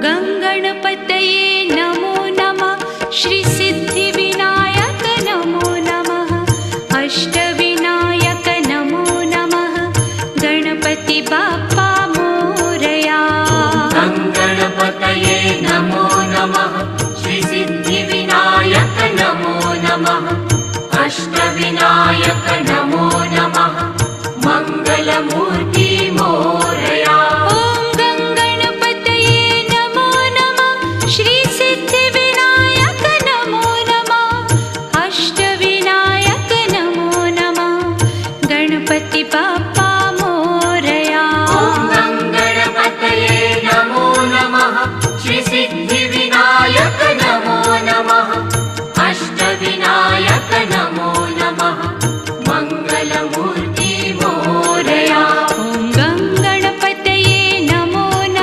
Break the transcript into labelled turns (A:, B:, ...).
A: गङ्गणपतये नमो नमः। श्रीसिद्धिविनायक नमो नमः। अष्टविनायक नमो नमः। गणपति बाप्पा मोरया।
B: गङ्गणपतये नमो नमः। श्रीसिद्धिविनायक नमो नमः। अष्टविनायक नमो